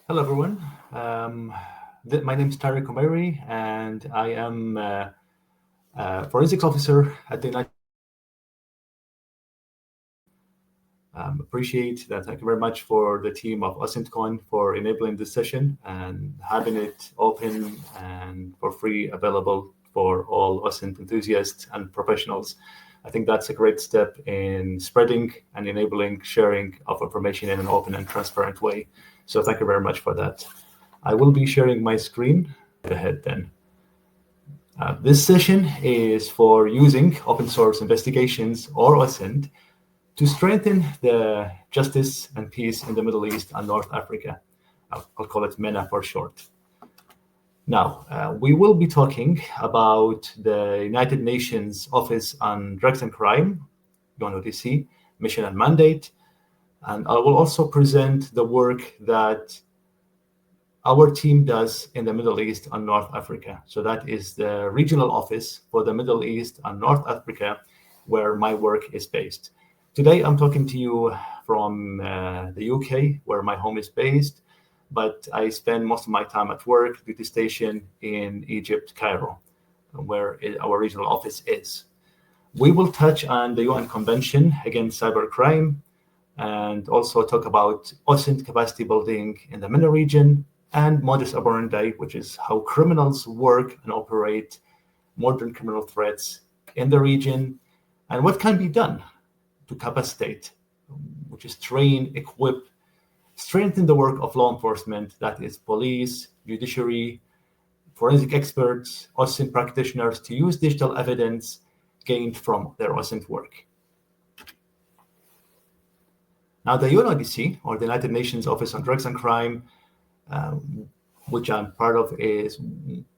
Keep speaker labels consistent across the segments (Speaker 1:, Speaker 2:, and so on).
Speaker 1: Hello, everyone. Um, my name is Tareq Omairi, and I am a forensics officer at the United. Appreciate that. Thank you very much for the team of OSINT for enabling this session and having it open and for free available for all OSINT enthusiasts and professionals. I think that's a great step in spreading and enabling sharing of information in an open and transparent way. So thank you very much for that. I will be sharing my screen. Go ahead then. This session is for using open source investigations or OSINT to strengthen the justice and peace in the Middle East and North Africa. I'll call it MENA for short. Now, we will be talking about the United Nations Office on Drugs and Crime, UNODC, mission and mandate. And I will also present the work that our team does in the Middle East and North Africa. So that is the regional office for the Middle East and North Africa, where my work is based. Today, I'm talking to you from the UK, where my home is based, but I spend most of my time at work, duty station in Egypt, Cairo, where our regional office is. We will touch on the UN Convention Against Cybercrime and also talk about OSINT capacity building in the MENA region and modus operandi, which is how criminals work and operate modern criminal threats in the region, and what can be done to capacitate, which is train, equip, strengthen the work of law enforcement, that is police, judiciary, forensic experts, OSINT practitioners, to use digital evidence gained from their OSINT work. Now, the UNODC, or the United Nations Office on Drugs and Crime, which I'm part of,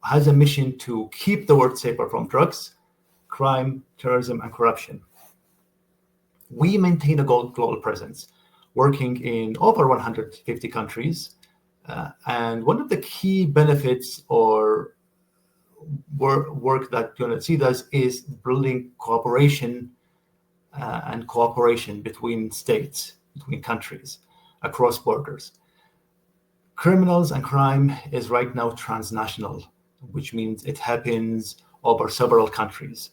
Speaker 1: has a mission to keep the world safer from drugs, crime, terrorism, and corruption. We maintain a global presence, working in over 150 countries. And one of the key benefits or work that UNODC does is building cooperation and cooperation between states, between countries, across borders. Criminals and crime is right now transnational, which means it happens over several countries,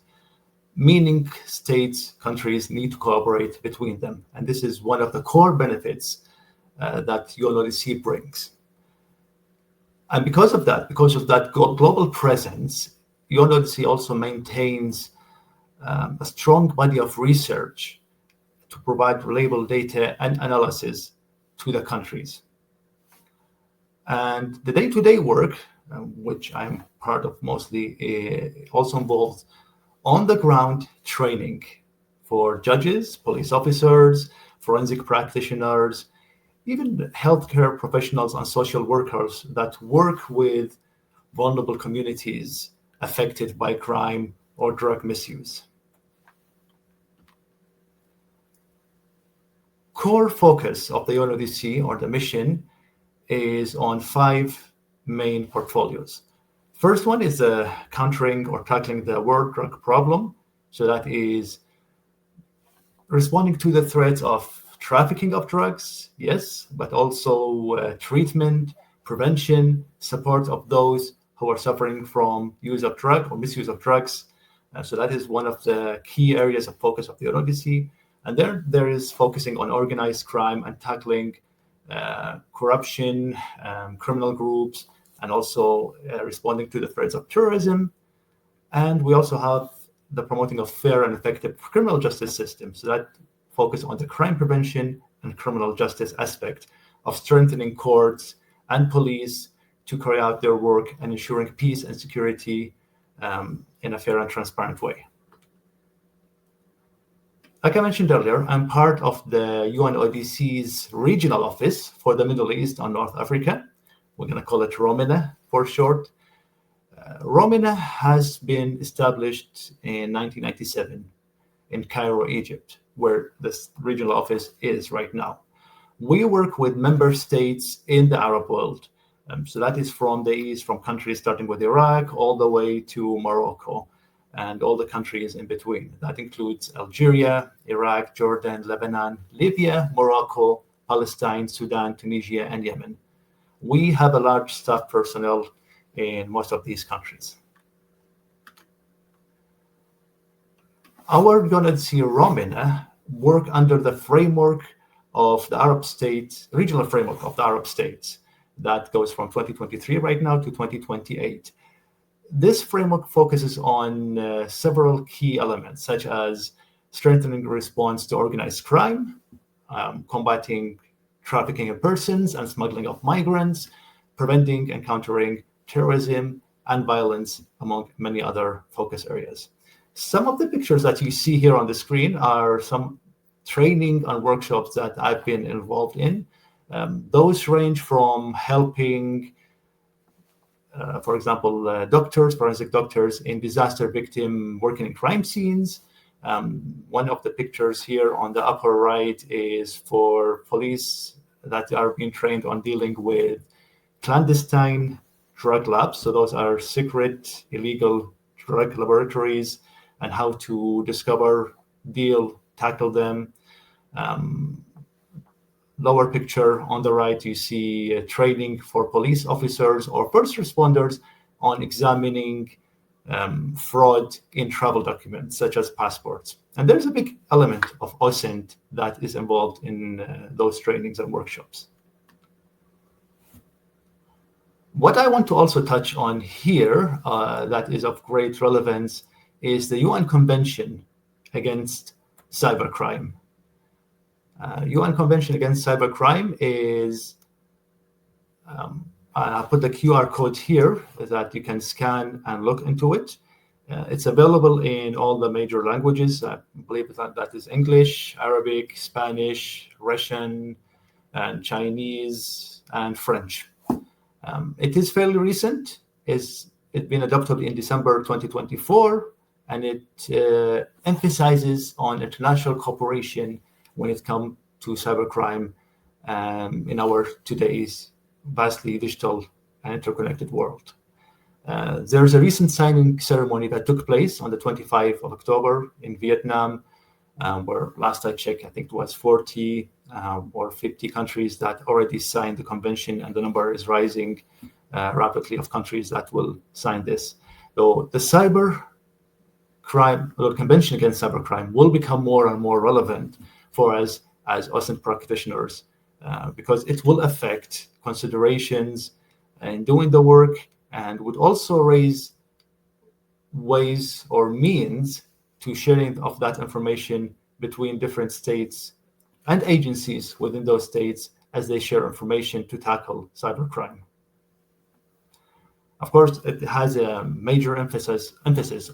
Speaker 1: meaning states, countries need to cooperate between them. And this is one of the core benefits that UNODC brings. And because of that global presence, UNODC also maintains a strong body of research to provide reliable data and analysis to the countries. And the day-to-day work, which I'm part of mostly, also involves on-the-ground training for judges, police officers, forensic practitioners, even healthcare professionals and social workers that work with vulnerable communities affected by crime or drug misuse. Core focus of the UNODC, or the mission, is on 5 main portfolios. First one is countering or tackling the world drug problem. So that is responding to the threats of trafficking of drugs, yes, but also treatment, prevention, support of those who are suffering from use of drug or misuse of drugs. So that is one of the key areas of focus of the UNODC. And there is focusing on organized crime and tackling corruption, criminal groups, and also responding to the threats of terrorism. And we also have the promoting of fair and effective criminal justice systems. So that focus on the crime prevention and criminal justice aspect of strengthening courts and police to carry out their work and ensuring peace and security in a fair and transparent way. Like I mentioned earlier, I'm part of the UNODC's regional office for the Middle East and North Africa. We're going to call it ROMENA for short. ROMENA has been established in 1997 in Cairo, Egypt, where this regional office is right now. We work with member states in the Arab world. So that is from the east, from countries starting with Iraq all the way to Morocco, and all the countries in between. That includes Algeria, Iraq, Jordan, Lebanon, Libya, Morocco, Palestine, Sudan, Tunisia, and Yemen. we have a large staff personnel in most of these countries. Our UNODC MENA work under the framework of the Arab states, regional framework of the Arab states that goes from 2023 right now to 2028. This framework focuses on several key elements, such as strengthening response to organized crime, combating trafficking of persons and smuggling of migrants, preventing and countering terrorism and violence, among many other focus areas. Some of the pictures that you see here on the screen are some training and workshops that I've been involved in. Those range from helping, for example, doctors, forensic doctors in disaster victim working in crime scenes. One of the pictures here on the upper right is for police that are being trained on dealing with clandestine drug labs. So those are secret, illegal drug laboratories, and how to discover, tackle them. Lower picture on the right, you see training for police officers or first responders on examining fraud in travel documents, such as passports. And there's a big element of OSINT that is involved in those trainings and workshops. What I want to also touch on here that is of great relevance is the UN Convention against Cybercrime. UN Convention against Cybercrime is, I'll put the QR code here that you can scan and look into it. It's available in all the major languages. I believe that is English, Arabic, Spanish, Russian, and Chinese, and French. It is fairly recent. It's been adopted in December 2024, and it emphasizes on international cooperation when it comes to cybercrime in our today's vastly digital and interconnected world. There's a recent signing ceremony that took place on the 25th of October in Vietnam, where last I checked, I think it was 40 or 50 countries that already signed the convention, and the number is rising rapidly of countries that will sign this. So the cyber crime, or Convention Against Cybercrime, will become more and more relevant for us as OSINT practitioners because it will affect considerations in doing the work, and would also raise ways or means to sharing of that information between different states and agencies within those states as they share information to tackle cybercrime. Of course, it has a major emphasis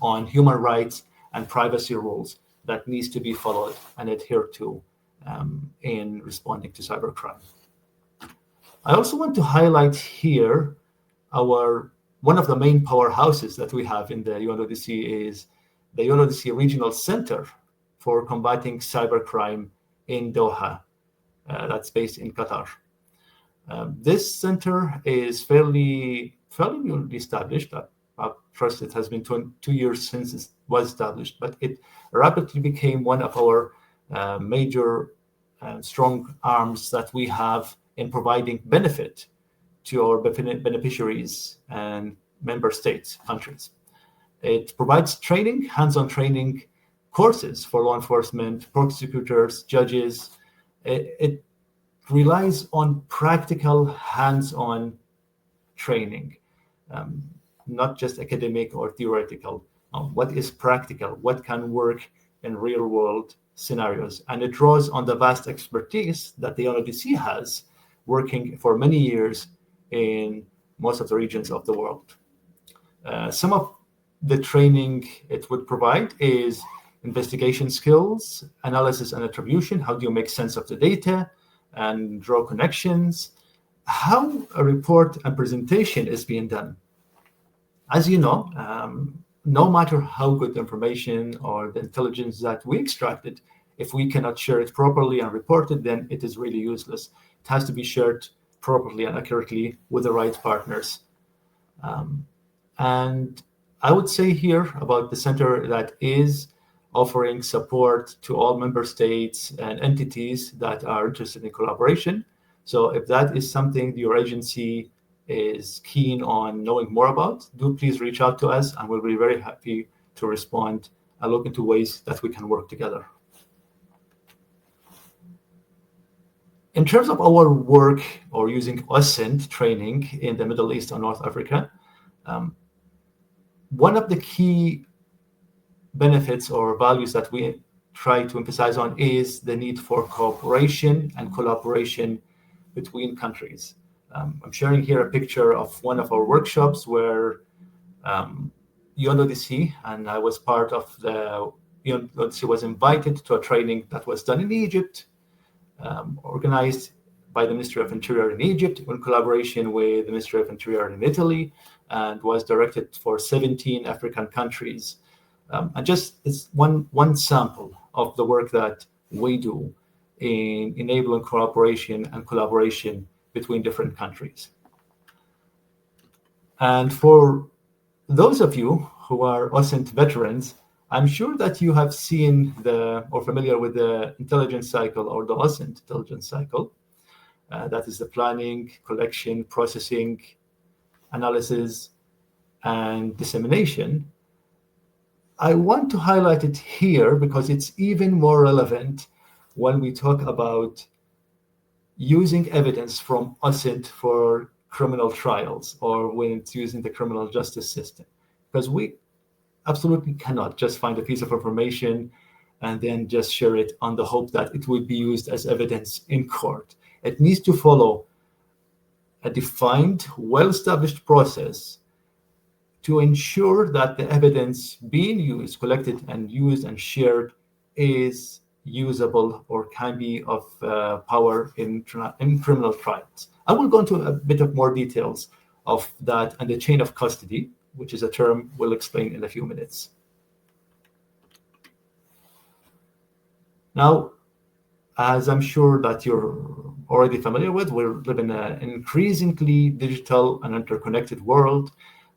Speaker 1: on human rights and privacy rules that needs to be followed and adhered to in responding to cybercrime. I also want to highlight here one of the main powerhouses that we have in the UNODC is the UNODC Regional Center for Combating Cybercrime in Doha. That's based in Qatar. This center is fairly newly established. I trust it has been 2 years since it was established, but it rapidly became one of our major strong arms that we have in providing benefit to our beneficiaries and member states, countries. It provides training, hands-on training courses for law enforcement, prosecutors, judges. It relies on practical, hands-on training, not just academic or theoretical. What is practical? What can work in real-world scenarios? And it draws on the vast expertise that the UNODC has, working for many years in most of the regions of the world. Some of the training it would provide is investigation skills, analysis and attribution. How do you make sense of the data and draw connections? How a report and presentation is being done. As you know, no matter how good information or the intelligence that we extracted, if we cannot share it properly and report it, then it is really useless. It has to be shared properly and accurately with the right partners. And I would say here about the center that is offering support to all member states and entities that are interested in collaboration. So if that is something your agency is keen on knowing more about, do please reach out to us, and we'll be very happy to respond and look into ways that we can work together. In terms of our work or using OSINT training in the Middle East and North Africa, one of the key benefits or values that we try to emphasize on is the need for cooperation and collaboration between countries. I'm sharing here a picture of one of our workshops where UNODC, and I was part of the UNODC, was invited to a training that was done in Egypt, organized by the Ministry of Interior in Egypt in collaboration with the Ministry of Interior in Italy, and was directed for 17 African countries. And just it's one sample of the work that we do in enabling cooperation and collaboration between different countries. And for those of you who are OSINT veterans, I'm sure that you have seen or familiar with the intelligence cycle, or the OSINT intelligence cycle. That is the planning, collection, processing, analysis, and dissemination. I want to highlight it here because it's even more relevant when we talk about using evidence from OSINT for criminal trials, or when it's using the criminal justice system. Because we absolutely cannot just find a piece of information and then just share it on the hope that it will be used as evidence in court. It needs to follow a defined, well-established process to ensure that the evidence being used, collected and used and shared, is usable or can be of power in criminal trials. I will go into a bit of more details of that and the chain of custody, which is a term we'll explain in a few minutes. Now, as I'm sure that you're already familiar with, we live in an increasingly digital and interconnected world,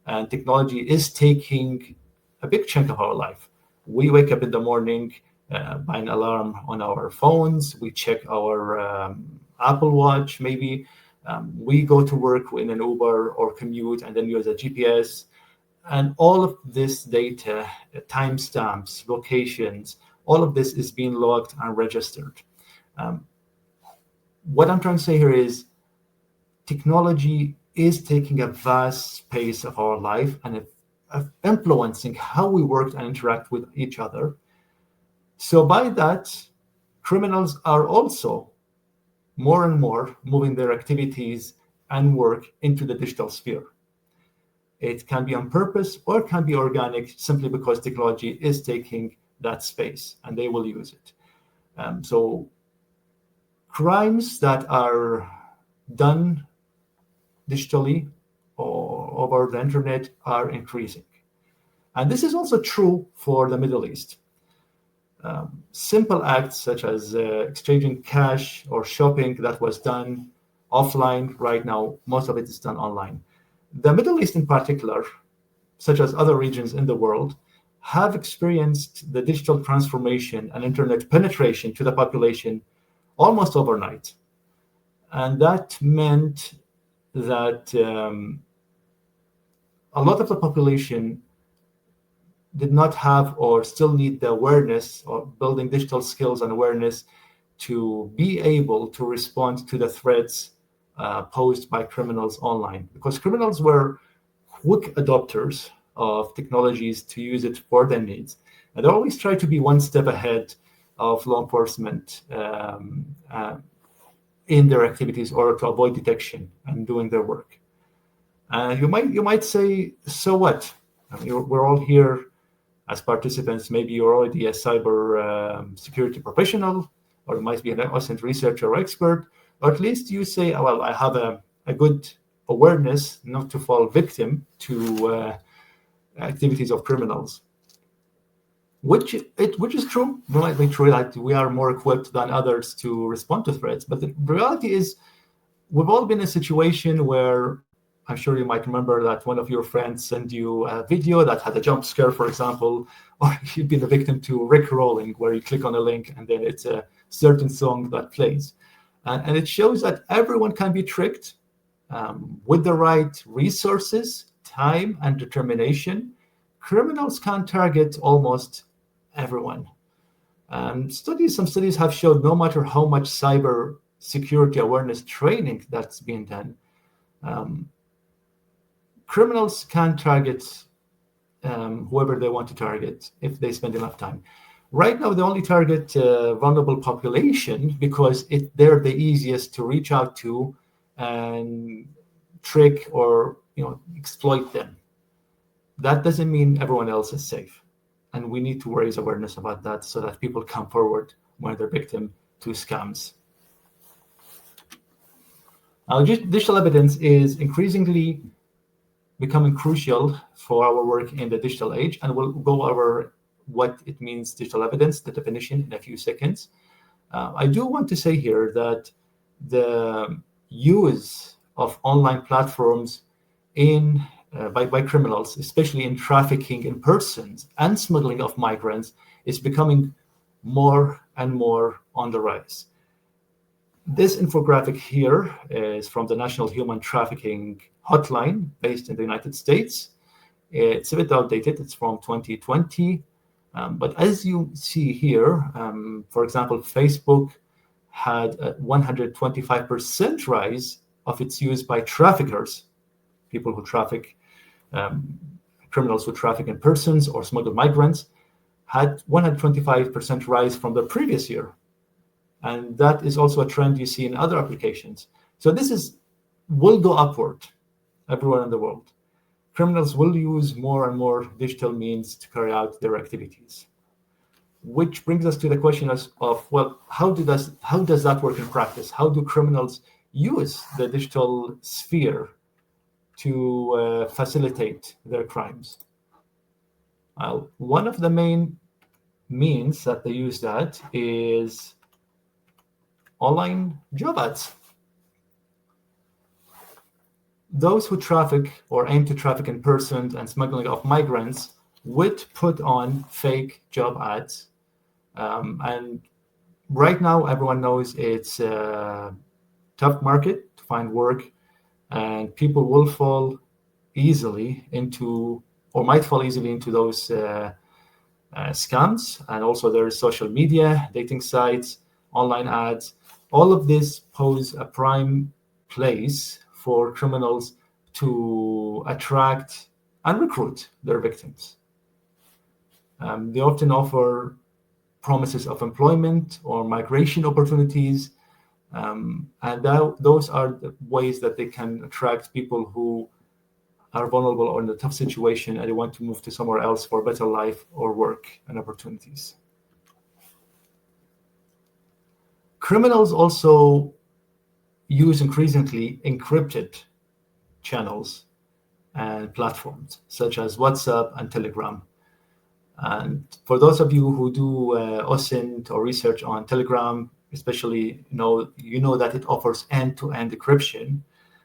Speaker 1: and technology is taking a big chunk of our life. We wake up in the morning by an alarm on our phones. We check our Apple Watch, maybe. We go to work in an Uber or commute and then use a GPS. And all of this data, timestamps, locations, all of this is being logged and registered. What I'm trying to say here is technology is taking a vast space of our life and influencing how we work and interact with each other. So by that, criminals are also more and more moving their activities and work into the digital sphere. It can be on purpose or it can be organic, simply because technology is taking that space and they will use it. So crimes that are done digitally or over the internet are increasing. And this is also true for the Middle East. Simple acts such as exchanging cash or shopping that was done offline, right now, most of it is done online. The Middle East in particular, such as other regions in the world, have experienced the digital transformation and internet penetration to the population almost overnight. And that meant that a lot of the population did not have or still need the awareness or building digital skills and awareness to be able to respond to the threats posed by criminals online, because criminals were quick adopters of technologies to use it for their needs. And they always try to be one step ahead of law enforcement in their activities, or to avoid detection and doing their work. You might say, so what? I mean, we're all here as participants. Maybe you're already a cyber security professional, or you might be an OSINT researcher or expert, or at least you say, oh, well, I have a good awareness not to fall victim to activities of criminals. Which is true. It might be true that we are more equipped than others to respond to threats. But the reality is, we've all been in a situation where, I'm sure you might remember that one of your friends sent you a video that had a jump scare, for example, or you've been a victim to Rick rolling, where you click on a link and then it's a certain song that plays. And it shows that everyone can be tricked with the right resources, time, and determination. Criminals can target almost everyone. Some studies have showed no matter how much cyber security awareness training that's been done, criminals can target whoever they want to target if they spend enough time. Right now, they only target vulnerable population because they're the easiest to reach out to and trick or exploit them. That doesn't mean everyone else is safe. And we need to raise awareness about that so that people come forward when they're victim to scams. Now, digital evidence is increasingly becoming crucial for our work in the digital age, and we'll go over what it means, digital evidence, the definition, in a few seconds. I do want to say here that the use of online platforms by criminals, especially in trafficking in persons and smuggling of migrants, is becoming more and more on the rise. This infographic here is from the National Human Trafficking Hotline based in the United States. It's a bit outdated. It's from 2020. But as you see here, for example, Facebook had a 125% rise of its use by traffickers, people who traffic, criminals who traffic in persons or smuggle migrants, had 125% rise from the previous year. And that is also a trend you see in other applications. So this will go upward everywhere in the world. Criminals will use more and more digital means to carry out their activities. Which brings us to the question of, well, how does that work in practice? How do criminals use the digital sphere to facilitate their crimes? One of the main means that they use that is online job ads. Those who traffic or aim to traffic in persons and smuggling of migrants would put on fake job ads. And right now, everyone knows it's a tough market to find work, and people will fall easily into, or might fall easily into those scams. And also there's social media, dating sites, online ads. All of this pose a prime place for criminals to attract and recruit their victims. They often offer promises of employment or migration opportunities, and those are the ways that they can attract people who are vulnerable or in a tough situation and they want to move to somewhere else for a better life or work and opportunities. Criminals also use increasingly encrypted channels and platforms such as WhatsApp and Telegram. And for those of you who do OSINT or research on Telegram, especially, you know that it offers end-to-end encryption.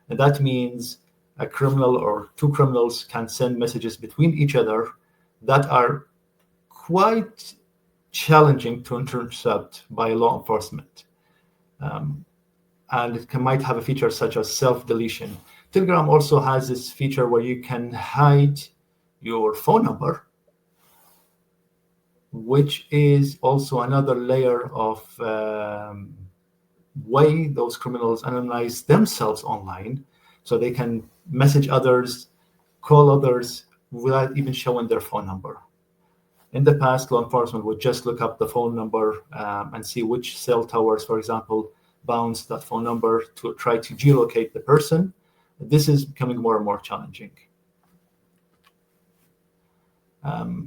Speaker 1: And that means a criminal or two criminals can send messages between each other that are quite challenging to intercept by law enforcement. And it might have a feature such as self-deletion. Telegram also has this feature where you can hide your phone number, which is also another layer of way those criminals anonymize themselves online, so they can message others, call others without even showing their phone number. In the past, law enforcement would just look up the phone number and see which cell towers, for example, bounce that phone number to try to geolocate the person. This is becoming more and more challenging.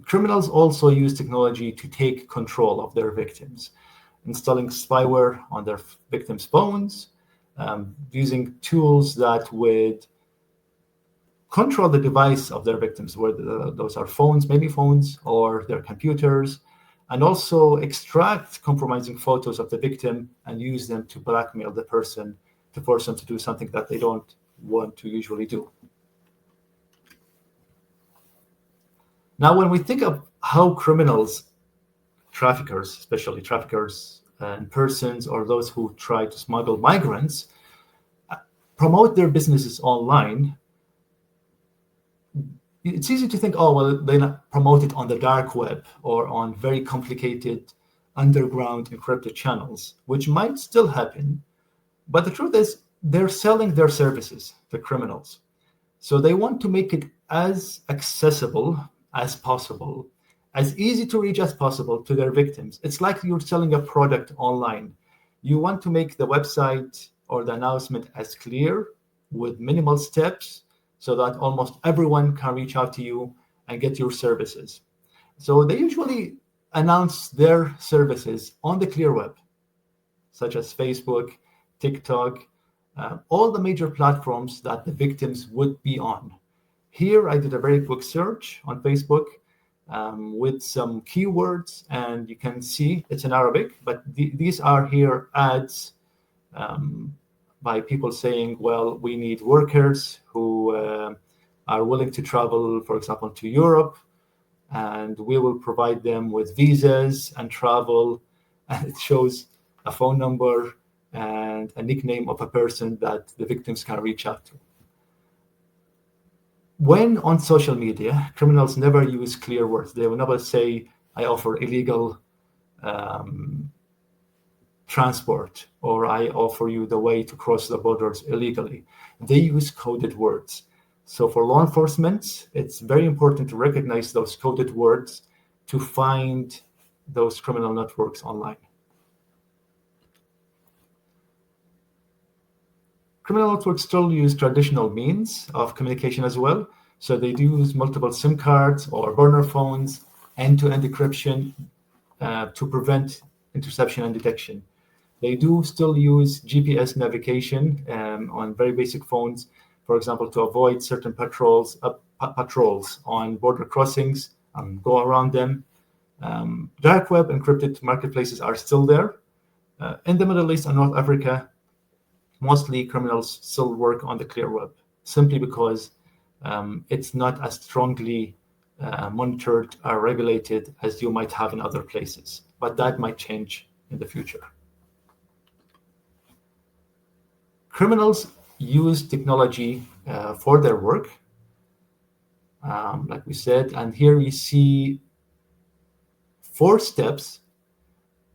Speaker 1: Criminals also use technology to take control of their victims, installing spyware on their victims' phones, using tools that would control the device of their victims, whether those are phones, maybe phones, or their computers, and also extract compromising photos of the victim and use them to blackmail the person to force them to do something that they don't want to usually do. Now, when we think of how criminals, traffickers, especially traffickers and persons or those who try to smuggle migrants promote their businesses online, it's easy to think, oh, well, they promote it on the dark web or on very complicated underground encrypted channels, which might still happen. But the truth is, they're selling their services, the criminals. So they want to make it as accessible as possible, as easy to reach as possible to their victims. It's like you're selling a product online. You want to make the website or the announcement as clear with minimal steps so that almost everyone can reach out to you and get your services. So they usually announce their services on the clear web, such as Facebook, TikTok, all the major platforms that the victims would be on. Here, I did a very quick search on Facebook with some keywords, and you can see it's in Arabic, but these are here ads by people saying, well, we need workers who are willing to travel, for example, to Europe, and we will provide them with visas and travel. And it shows a phone number and a nickname of a person that the victims can reach out to. When on social media, criminals never use clear words. They will never say, I offer illegal transport, or I offer you the way to cross the borders illegally. They use coded words. So for law enforcement, it's very important to recognize those coded words to find those criminal networks online. Criminal networks still use traditional means of communication as well. So they do use multiple SIM cards or burner phones, end-to-end encryption to prevent interception and detection. They do still use GPS navigation on very basic phones, for example, to avoid certain patrols on border crossings and go around them. Dark web encrypted marketplaces are still there. In the Middle East and North Africa, mostly criminals still work on the clear web, simply because it's not as strongly monitored or regulated as you might have in other places. But that might change in the future. Criminals use technology for their work, like we said, and here we see 4 steps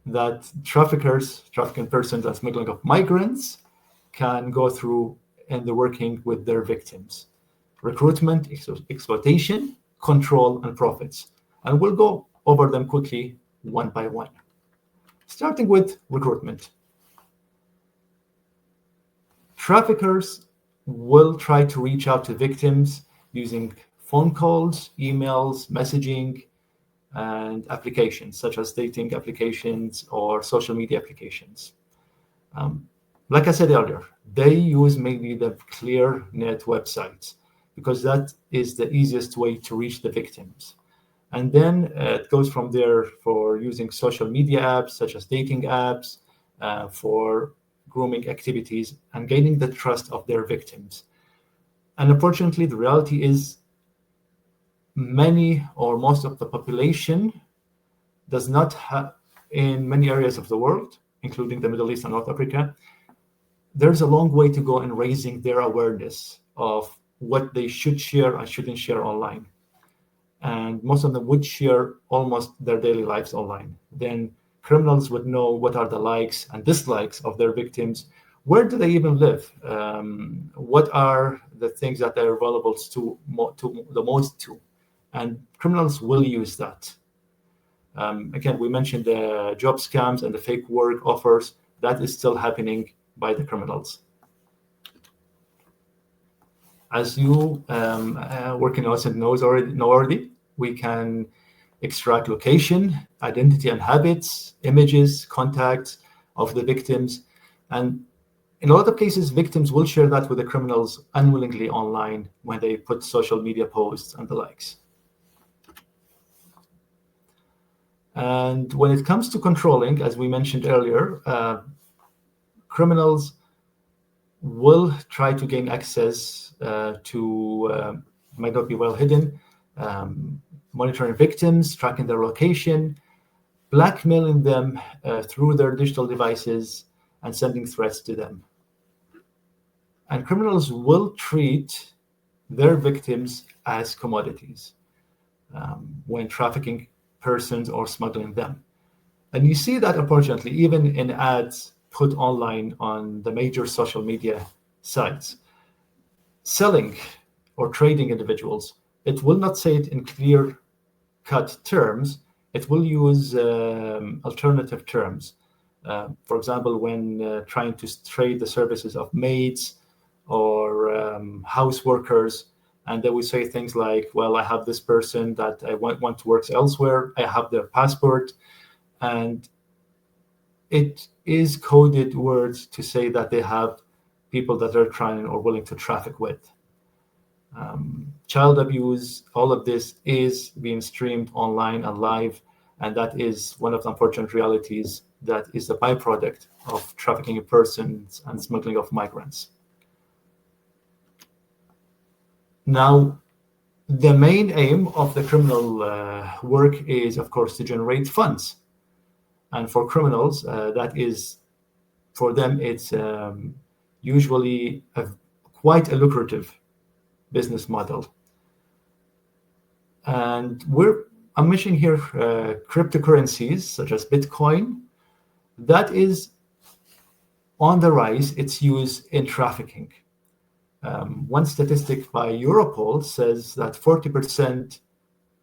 Speaker 1: that trafficking persons and smuggling of migrants can go through in the working with their victims: recruitment, exploitation, control, and profits. And we'll go over them quickly one by one. Starting with recruitment. Traffickers will try to reach out to victims using phone calls, emails, messaging, and applications such as dating applications or social media applications. Like I said earlier, they use maybe the ClearNet websites because that is the easiest way to reach the victims. And then it goes from there for using social media apps such as dating apps for grooming activities and gaining the trust of their victims. And unfortunately, the reality is many or most of the population does not have, in many areas of the world, including the Middle East and North Africa, there's a long way to go in raising their awareness of what they should share and shouldn't share online. And most of them would share almost their daily lives online. Then criminals would know what are the likes and dislikes of their victims. Where do they even live? What are the things that they're vulnerable to the most to? And criminals will use that. Again, we mentioned the job scams and the fake work offers. That is still happening by the criminals. As you working OSINT know already, we can extract location, identity and habits, images, contacts of the victims. And in a lot of cases, victims will share that with the criminals unwillingly online when they put social media posts and the likes. And when it comes to controlling, as we mentioned earlier, criminals will try to gain access to, might not be well hidden, monitoring victims, tracking their location, blackmailing them through their digital devices and sending threats to them. And criminals will treat their victims as commodities when trafficking persons or smuggling them. And you see that, unfortunately, even in ads put online on the major social media sites. Selling or trading individuals, it will not say it in clear-cut terms. It will use alternative terms. For example, when trying to trade the services of maids or house workers, and they will say things like, well, I have this person that I want to work elsewhere, I have their passport, and it is coded words to say that they have people that they're trying or willing to traffic with. Child abuse, all of this is being streamed online and live, and that is one of the unfortunate realities that is the byproduct of trafficking in persons and smuggling of migrants. Now, the main aim of the criminal work is, of course, to generate funds. And for criminals, that is, for them, it's usually quite a lucrative business model. And I'm mentioning here cryptocurrencies such as Bitcoin. That is on the rise, its use in trafficking. One statistic by Europol says that 40%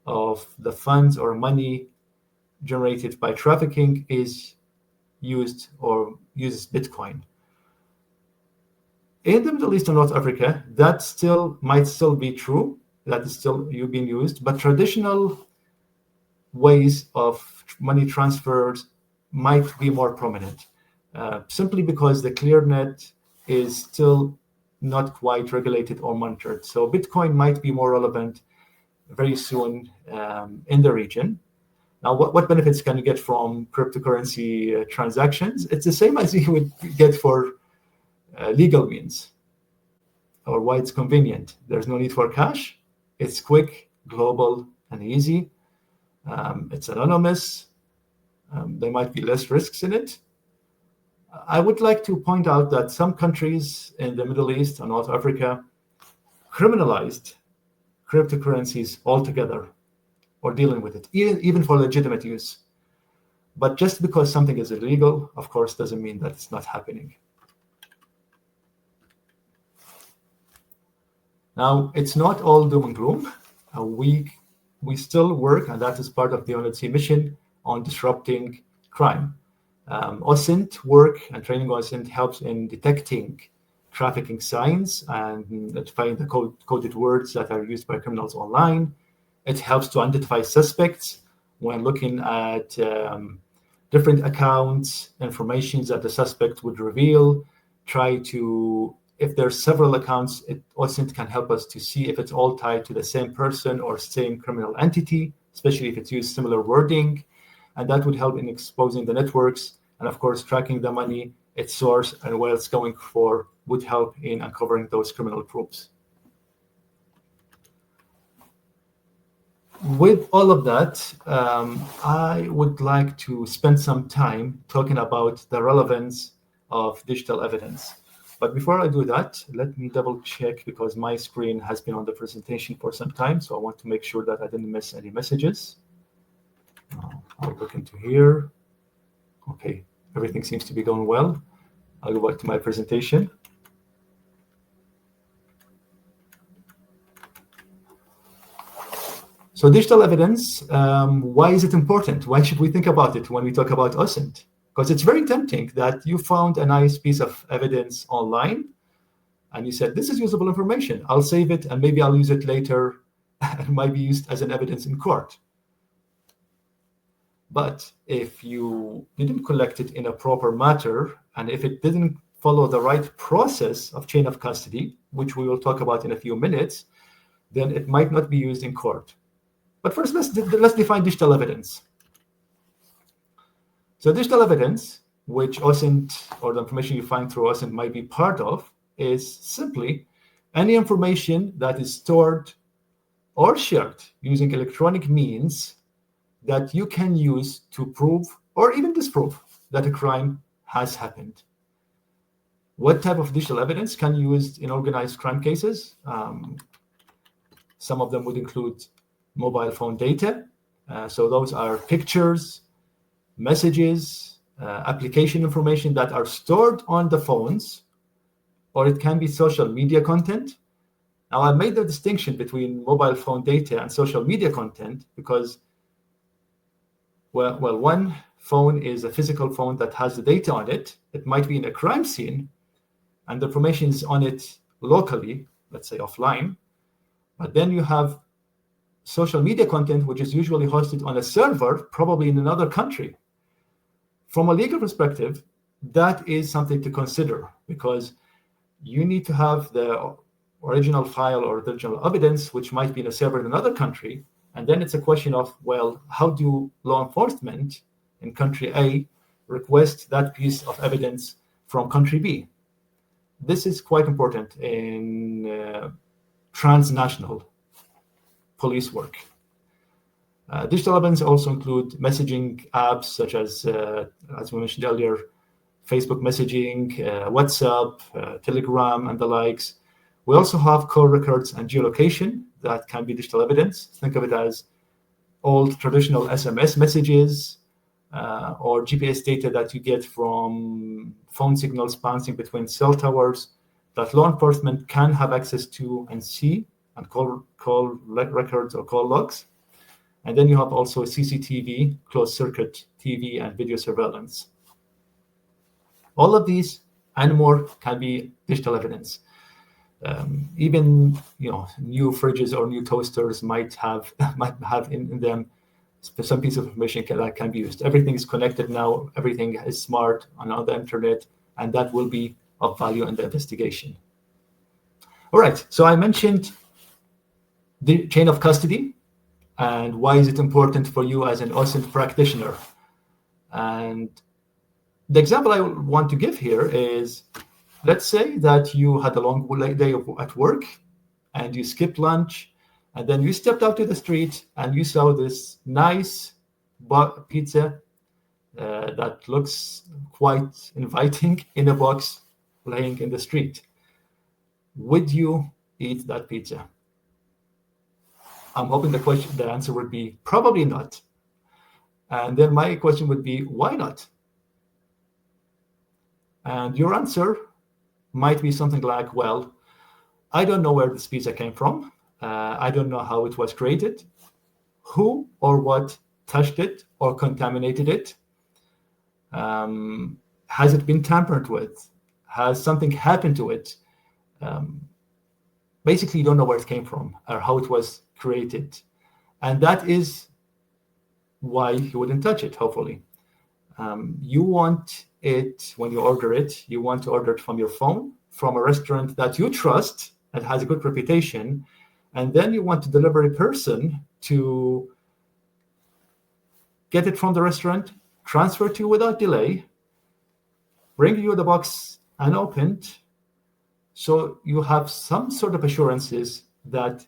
Speaker 1: of the funds or money generated by trafficking is used or uses Bitcoin. In the Middle East and North Africa, that might still be true. That is still being used, but traditional ways of money transfers might be more prominent, simply because the ClearNet is still not quite regulated or monitored. So Bitcoin might be more relevant very soon in the region. Now, what benefits can you get from cryptocurrency transactions? It's the same as you would get for legal means, or why it's convenient. There's no need for cash. It's quick, global, and easy. It's anonymous. There might be less risks in it. I would like to point out that some countries in the Middle East and North Africa criminalized cryptocurrencies altogether, or dealing with it, even for legitimate use. But just because something is illegal, of course, doesn't mean that it's not happening. Now, it's not all doom and gloom. We still work, and that is part of the UNODC mission, on disrupting crime. OSINT work and training OSINT helps in detecting trafficking signs and identifying the coded words that are used by criminals online. It helps to identify suspects when looking at different accounts, information that the suspect would reveal. If there's several accounts, OSINT can help us to see if it's all tied to the same person or same criminal entity, especially if it's used similar wording. And that would help in exposing the networks, and of course, tracking the money, its source, and where it's going for would help in uncovering those criminal groups. With all of that, I would like to spend some time talking about the relevance of digital evidence. But before I do that, let me double check, because my screen has been on the presentation for some time, so I want to make sure that I didn't miss any messages. I'll look into here. Okay, everything seems to be going well. I'll go back to my presentation. So digital evidence, why is it important? Why should we think about it when we talk about OSINT? Because it's very tempting that you found a nice piece of evidence online and you said, this is usable information. I'll save it and maybe I'll use it later and it might be used as an evidence in court. But if you didn't collect it in a proper manner, and if it didn't follow the right process of chain of custody, which we will talk about in a few minutes, then it might not be used in court. But first, let's define digital evidence. So digital evidence, which OSINT, or the information you find through OSINT, might be part of, is simply any information that is stored or shared using electronic means that you can use to prove or even disprove that a crime has happened. What type of digital evidence can you use in organized crime cases? Some of them would include mobile phone data. So those are pictures, messages, application information that are stored on the phones, or it can be social media content. Now, I made the distinction between mobile phone data and social media content because, well, one phone is a physical phone that has the data on it. It might be in a crime scene, and the information is on it locally, let's say offline. But then you have social media content, which is usually hosted on a server, probably in another country. From a legal perspective, that is something to consider because you need to have the original file or the original evidence, which might be in a server in another country. And then it's a question of, well, how do law enforcement in country A request that piece of evidence from country B? This is quite important in transnational police work. Digital evidence also include messaging apps such as we mentioned earlier, Facebook messaging, WhatsApp, Telegram, and the likes. We also have call records and geolocation that can be digital evidence. Think of it as old traditional SMS messages or GPS data that you get from phone signals bouncing between cell towers that law enforcement can have access to and see, and call records or call logs. And then you have also CCTV, closed circuit TV, and video surveillance. All of these and more can be digital evidence. Even new fridges or new toasters might have in them some piece of information that can be used. Everything is connected now. Everything is smart on the internet, and that will be of value in the investigation. All right. So I mentioned the chain of custody and why is it important for you as an OSINT practitioner. And the example I want to give here is, let's say that you had a long day at work and you skipped lunch, and then you stepped out to the street and you saw this nice pizza that looks quite inviting in a box laying in the street. Would you eat that pizza? I'm hoping the answer would be probably not. And then my question would be, why not? And your answer might be something like, well, I don't know where this pizza came from. I don't know how it was created, who or what touched it or contaminated it. Has it been tampered with? Has something happened to it? Basically, you don't know where it came from or how it was created. And that is why you wouldn't touch it, hopefully. You want it, when you order it, you want to order it from your phone, from a restaurant that you trust and has a good reputation. And then you want the delivery person to get it from the restaurant, transfer it to you without delay, bring you the box unopened, so you have some sort of assurances that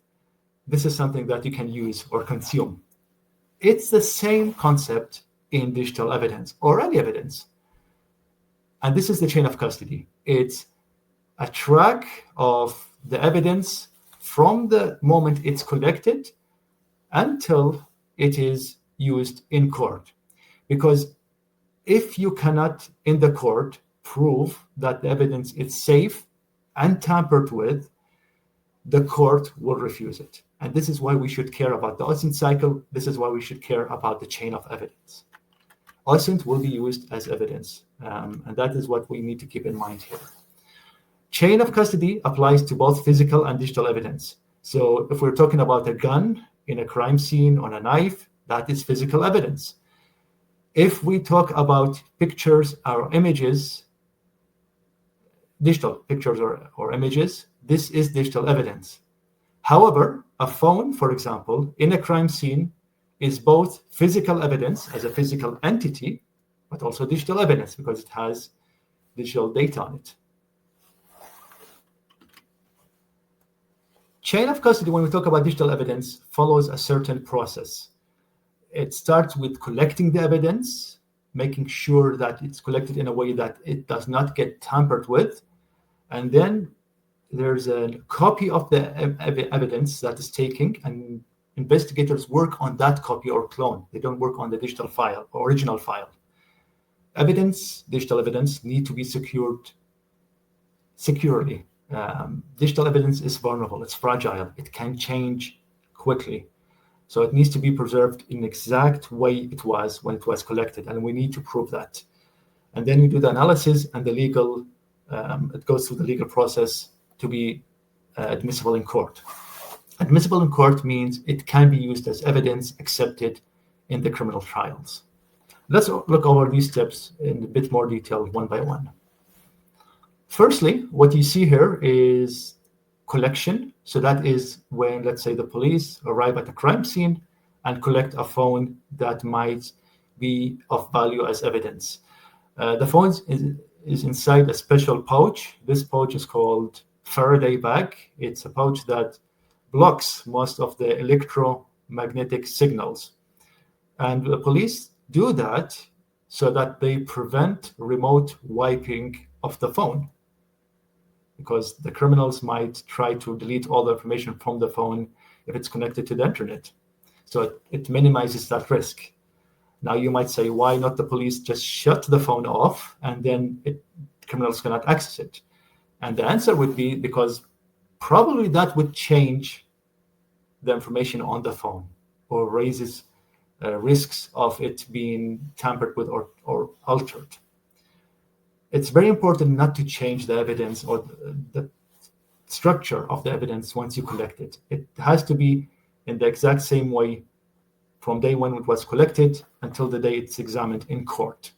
Speaker 1: this is something that you can use or consume. It's the same concept in digital evidence or any evidence. And this is the chain of custody. It's a track of the evidence from the moment it's collected until it is used in court. Because if you cannot, in the court, prove that the evidence is safe and tampered with, the court will refuse it. And this is why we should care about the OSINT cycle. This is why we should care about the chain of evidence. OSINT will be used as evidence, and that is what we need to keep in mind here. Chain of custody applies to both physical and digital evidence. So if we're talking about a gun in a crime scene on a knife, that is physical evidence. If we talk about pictures or images, digital pictures or images, this is digital evidence. However, a phone, for example, in a crime scene is both physical evidence as a physical entity, but also digital evidence because it has digital data on it. Chain of custody, when we talk about digital evidence, follows a certain process. it starts with collecting the evidence, making sure that it's collected in a way that it does not get tampered with. And then there's a copy of the evidence that is taken, and investigators work on that copy or clone. They don't work on the digital file, original file. Digital evidence need to be secured securely. Digital evidence is vulnerable, it's fragile, it can change quickly. So it needs to be preserved in the exact way it was when it was collected, and we need to prove that. And then we do the analysis, and the legal, it goes through the legal process to be admissible in court. Admissible in court means it can be used as evidence accepted in the criminal trials. Let's look over these steps in a bit more detail, one by one. Firstly, what you see here is collection. So that is when, let's say, the police arrive at a crime scene and collect a phone that might be of value as evidence. The phone is inside a special pouch. This pouch is called Faraday bag. It's a pouch that blocks most of the electromagnetic signals. And the police do that so that they prevent remote wiping of the phone, because the criminals might try to delete all the information from the phone if it's connected to the internet. So it minimizes that risk. Now you might say, why not the police just shut the phone off and then criminals cannot access it? And the answer would be because probably that would change the information on the phone or raises risks of it being tampered with or altered. It's very important not to change the evidence or the structure of the evidence once you collect it. It has to be in the exact same way from day when it was collected until the day it's examined in court.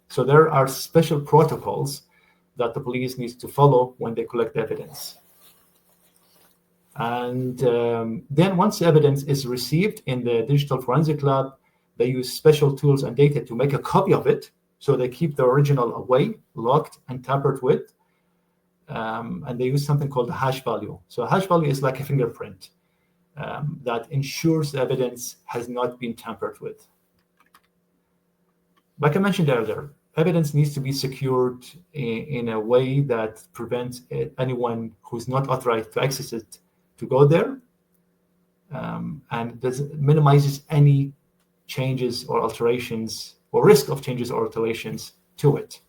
Speaker 1: So there are special protocols that the police needs to follow when they collect the evidence. And then once the evidence is received in the digital forensic lab, they use special tools and data to make a copy of it. So they keep the original away, locked, and tampered with. And they use something called a hash value. So a hash value is like a fingerprint that ensures the evidence has not been tampered with. Like I mentioned earlier, evidence needs to be secured in a way that prevents anyone who's not authorized to access it to go there, and minimizes any changes or alterations or risk of changes or alterations to it.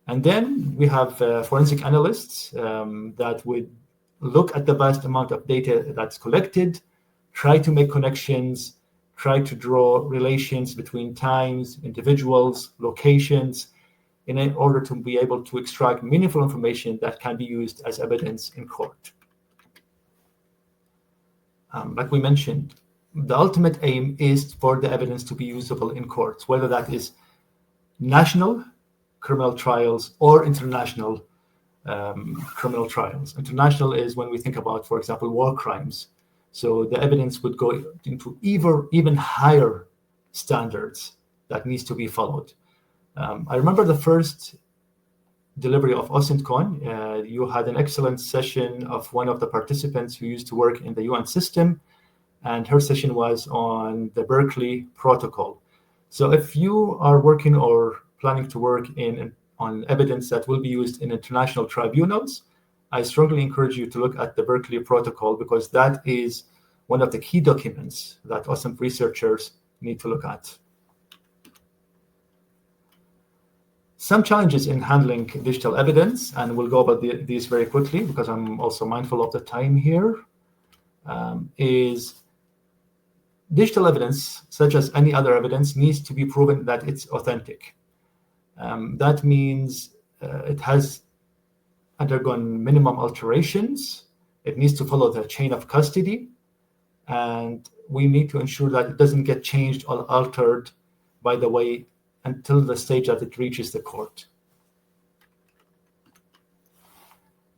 Speaker 1: And then we have forensic analysts that would look at the vast amount of data that's collected, try to make connections, try to draw relations between times, individuals, locations, in order to be able to extract meaningful information that can be used as evidence in court. Like we mentioned, the ultimate aim is for the evidence to be usable in courts, whether that is national criminal trials or international criminal trials. International is when we think about, for example, war crimes. So the evidence would go into even higher standards that needs to be followed. I remember the first delivery of OSINT. You had an excellent session of one of the participants who used to work in the UN system, and her session was on the Berkeley Protocol. So if you are working or planning to work on evidence that will be used in international tribunals, I strongly encourage you to look at the Berkeley Protocol, because that is one of the key documents that OSINT researchers need to look at. Some challenges in handling digital evidence, and we'll go about these very quickly because I'm also mindful of the time here, is digital evidence, such as any other evidence, needs to be proven that it's authentic. That means it has undergone minimum alterations. It needs to follow the chain of custody, and we need to ensure that it doesn't get changed or altered by the way until the stage that it reaches the court.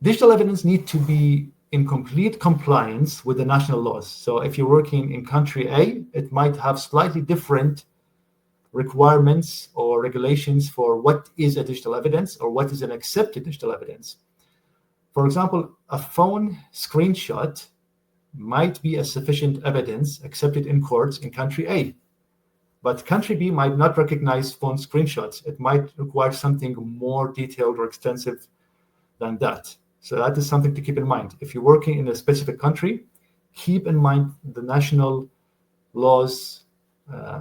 Speaker 1: Digital evidence needs to be in complete compliance with the national laws. So if you're working in country A, it might have slightly different requirements or regulations for what is a digital evidence or what is an accepted digital evidence. For example, a phone screenshot might be a sufficient evidence accepted in courts in country A. But country B might not recognize phone screenshots. It might require something more detailed or extensive than that. So that is something to keep in mind. If you're working in a specific country, keep in mind the national laws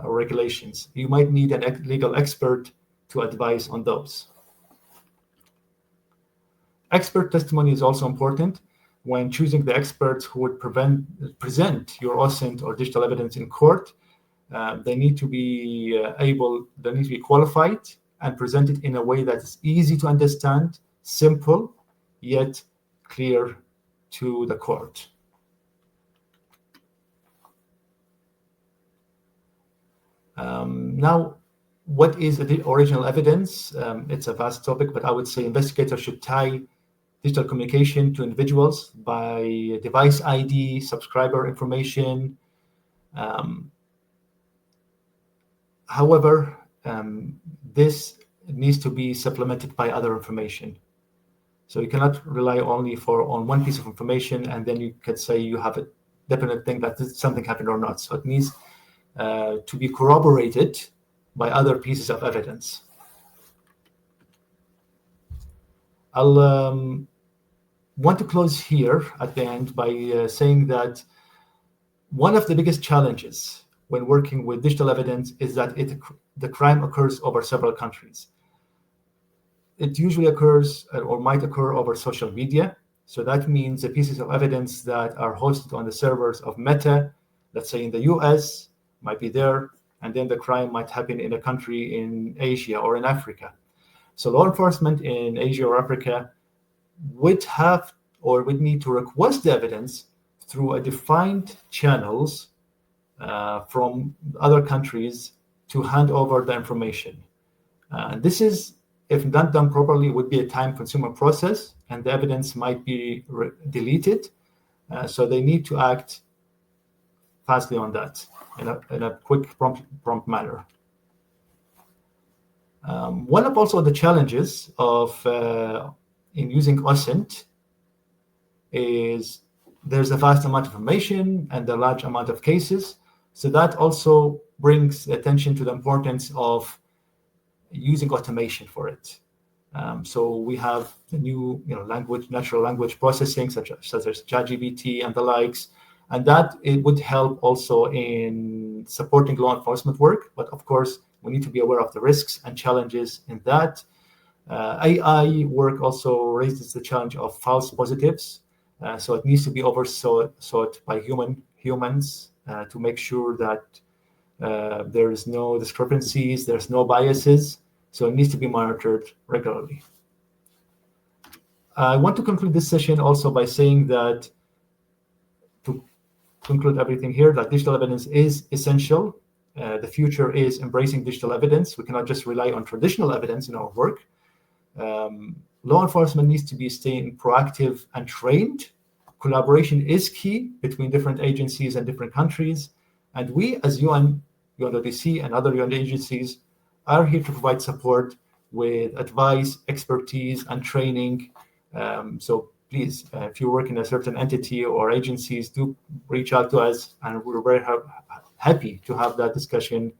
Speaker 1: or regulations. You might need a legal expert to advise on those. Expert testimony is also important. When choosing the experts who would present your OSINT or digital evidence in court, they need to be qualified and presented in a way that is easy to understand, simple, yet clear to the court. Now, what is the original evidence? It's a vast topic, but I would say investigators should tie digital communication to individuals by device ID, subscriber information. However, this needs to be supplemented by other information. So you cannot rely only on one piece of information, and then you can say you have a definite thing that something happened or not. So it needs to be corroborated by other pieces of evidence. I'll want to close here at the end by saying that one of the biggest challenges when working with digital evidence is that the crime occurs over several countries. It usually occurs or might occur over social media. So that means the pieces of evidence that are hosted on the servers of MENA, let's say in the US, might be there, and then the crime might happen in a country in Asia or in Africa. So law enforcement in Asia or Africa would need to request the evidence through a defined channels from other countries to hand over the information. This is, if not done properly, would be a time-consuming process, and the evidence might be deleted. So they need to act fastly on that in a quick, prompt manner. One of also the challenges of in using OSINT is there's a vast amount of information and a large amount of cases. So that also brings attention to the importance of using automation for it. So we have the new natural language processing such as ChatGPT and the likes, and that it would help also in supporting law enforcement work. But of course, we need to be aware of the risks and challenges in that. AI work also raises the challenge of false positives. So it needs to be oversought by humans to make sure that there is no discrepancies, there's no biases. So it needs to be monitored regularly. I want to conclude this session also by saying that, to conclude everything here, that digital evidence is essential. The future is embracing digital evidence. We cannot just rely on traditional evidence in our work. Law enforcement needs to be staying proactive and trained. Collaboration is key between different agencies and different countries. And we, as UNODC and other UN agencies, are here to provide support with advice, expertise, and training. So please, if you work in a certain entity or agencies, do reach out to us, and we're very happy to have that discussion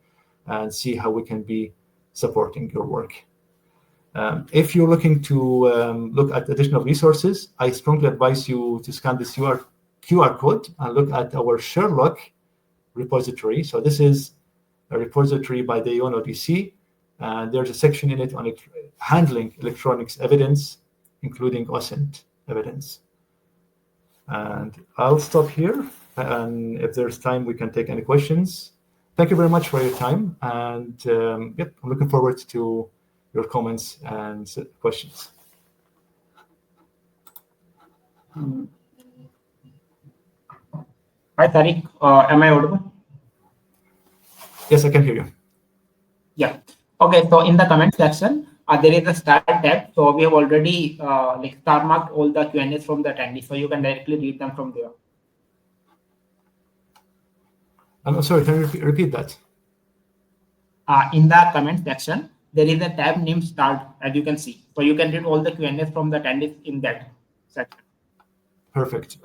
Speaker 1: and see how we can be supporting your work. If you're looking to look at additional resources, I strongly advise you to scan this QR code and look at our Sherlock repository. So this is a repository by the UNODC, and there's a section in it on handling electronics evidence, including OSINT evidence. And I'll stop here, and if there's time, we can take any questions. Thank you very much for your time, and I'm looking forward to your comments and questions.
Speaker 2: Hi, Tareq. Am I audible?
Speaker 1: Yes, I can hear you.
Speaker 2: Yeah. Okay. So in the comment section, there is a start tab. So we have already star marked all the Q&As from the attendees, so you can directly read them from there.
Speaker 1: I'm sorry. Can you repeat that?
Speaker 2: In the comment section, there is a tab named Start, as you can see. So you can read all the Q&As from the attendees in that section.
Speaker 1: Perfect.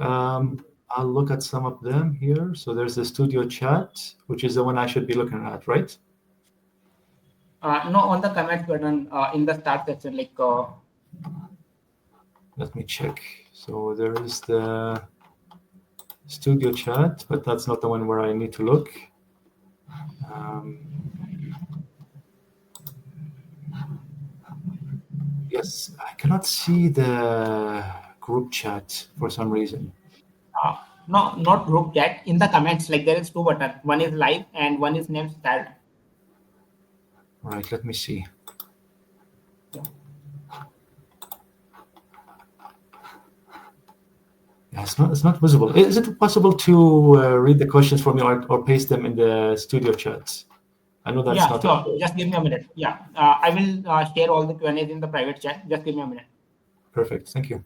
Speaker 1: I'll look at some of them here. So there's the studio chat, which is the one I should be looking at, right?
Speaker 2: No, on the comments button in the start section, like.
Speaker 1: Let me check. So there is the studio chat, but that's not the one where I need to look. Yes, I cannot see the group chat for some reason.
Speaker 2: No, not group chat. In the comments, like there is two buttons. One is live and one is named start.
Speaker 1: Right, let me see. Yeah, it's not visible. Is it possible to read the questions for me or paste them in the studio chat? I know that's not.
Speaker 2: Sure. Just give me a minute. I will share all the Q&As in the private chat. Just give me a minute.
Speaker 1: Perfect. Thank you.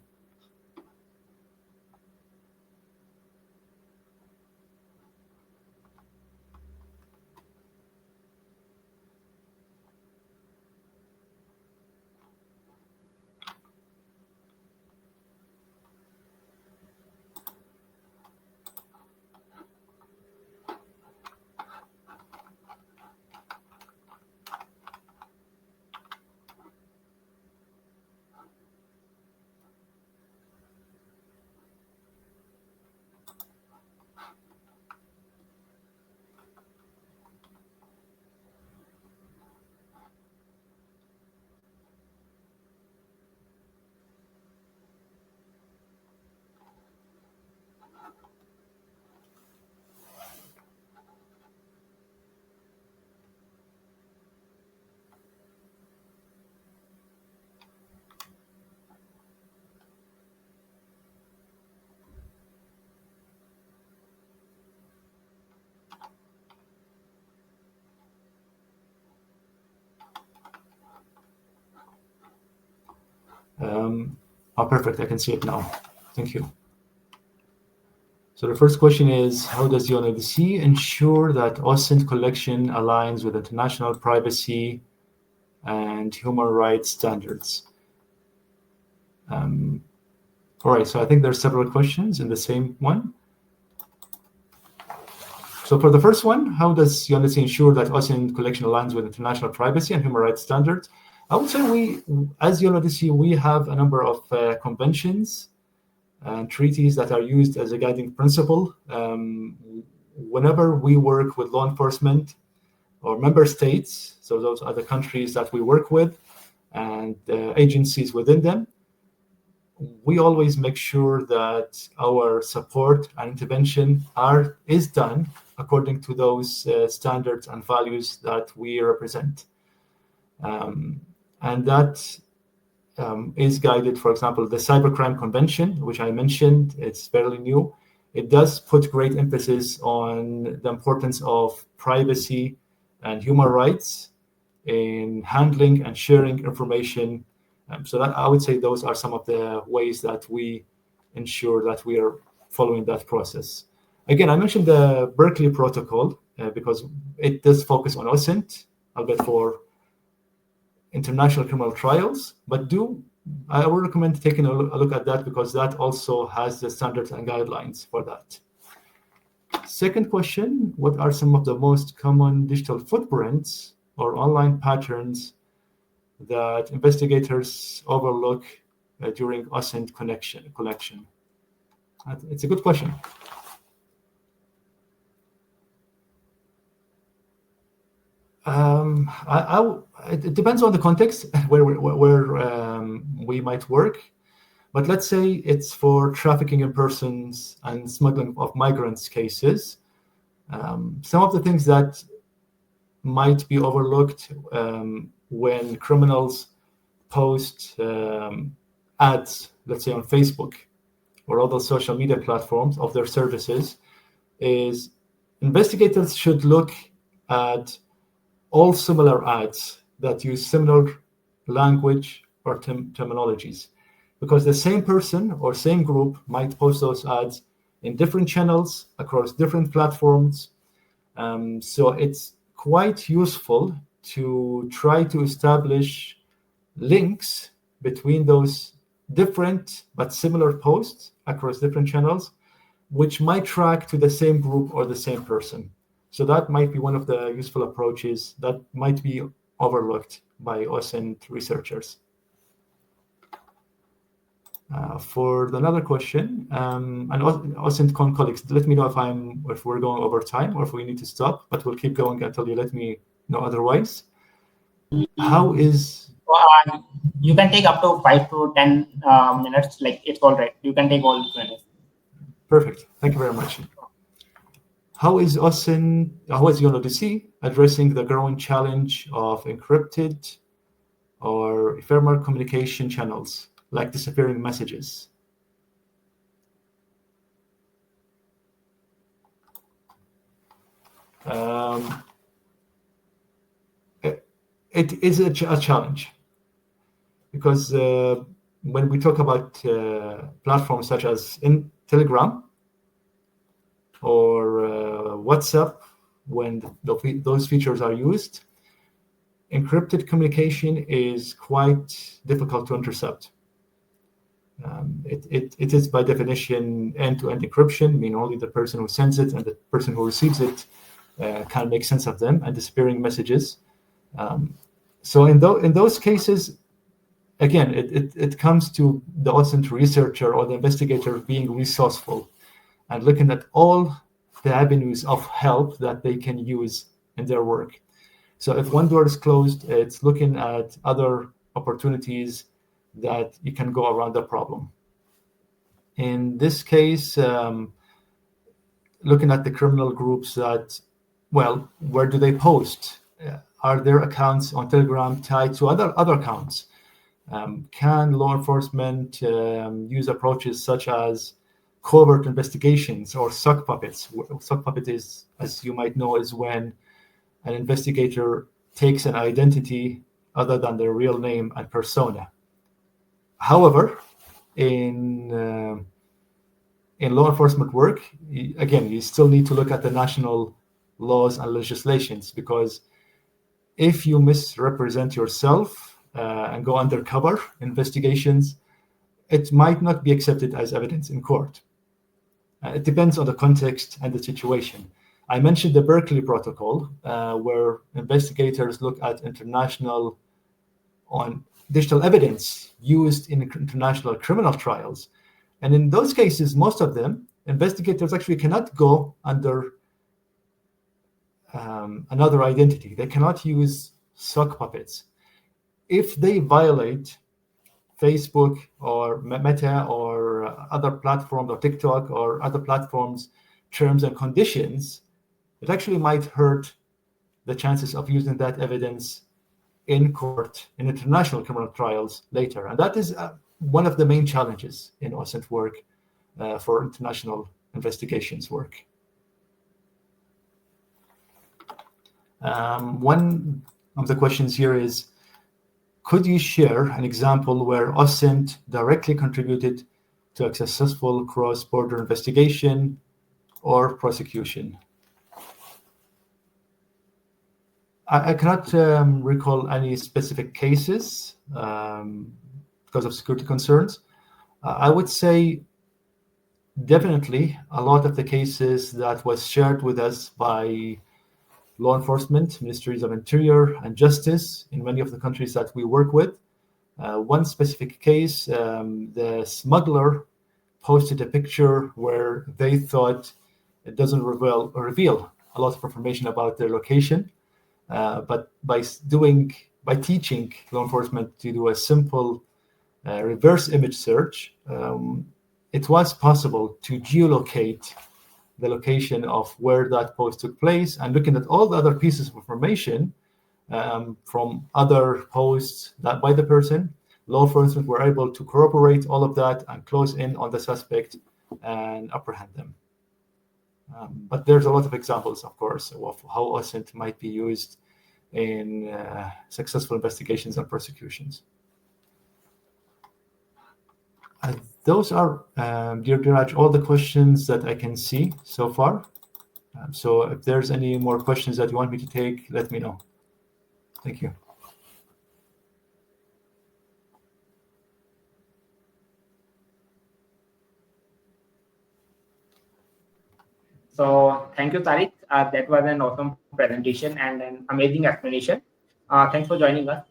Speaker 1: Perfect. I can see it now. Thank you. So the first question is, how does UNODC ensure that OSINT collection aligns with international privacy and human rights standards? All right, so I think there's several questions in the same one. So for the first one, how does UNODC ensure that OSINT collection aligns with international privacy and human rights standards? I would say as UNODC, we have a number of conventions and treaties that are used as a guiding principle. Whenever we work with law enforcement or member states, so those are the countries that we work with and agencies within them, we always make sure that our support and intervention is done according to those standards and values that we represent. And that is guided, for example, the Cybercrime Convention, which I mentioned, it's fairly new. It does put great emphasis on the importance of privacy and human rights in handling and sharing information. So that, I would say those are some of the ways that we ensure that we are following that process. Again, I mentioned the Berkeley Protocol because it does focus on OSINT, albeit for international criminal trials, but I would recommend taking a look at that because that also has the standards and guidelines for that. Second question, what are some of the most common digital footprints or online patterns that investigators overlook during OSINT collection? It's a good question. It depends on the context where we might work, but let's say it's for trafficking in persons and smuggling of migrants cases. Some of the things that might be overlooked when criminals post ads, let's say on Facebook or other social media platforms of their services, is investigators should look at all similar ads that use similar language or terminologies, because the same person or same group might post those ads in different channels across different platforms. So it's quite useful to try to establish links between those different but similar posts across different channels which might track to the same group or the same person. So that might be one of the useful approaches that might be overlooked by OSINT researchers. For another question, and OSINT colleagues, let me know if we're going over time or if we need to stop, but we'll keep going until you let me know otherwise. How is...
Speaker 2: You can take up to 5 to 10 minutes, like it's all right. You can take all 20.
Speaker 1: Perfect. Thank you very much. How is UNODC addressing the growing challenge of encrypted or ephemeral communication channels, like disappearing messages? It is a challenge, because when we talk about platforms such as in Telegram or WhatsApp, when those features are used, encrypted communication is quite difficult to intercept. It is by definition end-to-end encryption, meaning only the person who sends it and the person who receives it can make sense of them, and disappearing messages. So in those cases, again, it comes to the OSINT researcher or the investigator being resourceful and looking at all the avenues of help that they can use in their work. So if one door is closed, it's looking at other opportunities that you can go around the problem. In this case, looking at the criminal groups that, well, where do they post? Are their accounts on Telegram tied to other accounts? Can law enforcement use approaches such as covert investigations or sock puppets? Sock puppet is, as you might know, is when an investigator takes an identity other than their real name and persona. However, in law enforcement work, again, you still need to look at the national laws and legislations, because if you misrepresent yourself and go undercover investigations, it might not be accepted as evidence in court. It depends on the context and the situation. I mentioned the Berkeley Protocol, where investigators look at on digital evidence used in international criminal trials. And in those cases, most of them, investigators actually cannot go under another identity. They cannot use sock puppets. If they violate Facebook or Meta or other platforms, or TikTok or other platforms' terms and conditions, it actually might hurt the chances of using that evidence in court in international criminal trials later. And that is one of the main challenges in OSINT work for international investigations work. One of the questions here is, could you share an example where OSINT directly contributed to a successful cross-border investigation or prosecution? I cannot recall any specific cases because of security concerns. I would say definitely a lot of the cases that was shared with us by law enforcement, ministries of interior and justice in many of the countries that we work with. One specific case, the smuggler posted a picture where they thought it doesn't reveal a lot of information about their location. But by teaching law enforcement to do a simple reverse image search, it was possible to geolocate the location of where that post took place, and looking at all the other pieces of information from other posts that by the person, law enforcement were able to corroborate all of that and close in on the suspect and apprehend them. But there's a lot of examples, of course, of how OSINT might be used in successful investigations and prosecutions. Those are, dear Diraj, all the questions that I can see so far. So if there's any more questions that you want me to take, let me know. Thank you.
Speaker 2: So thank you, Tareq. That was an awesome presentation and an amazing explanation. Thanks for joining us.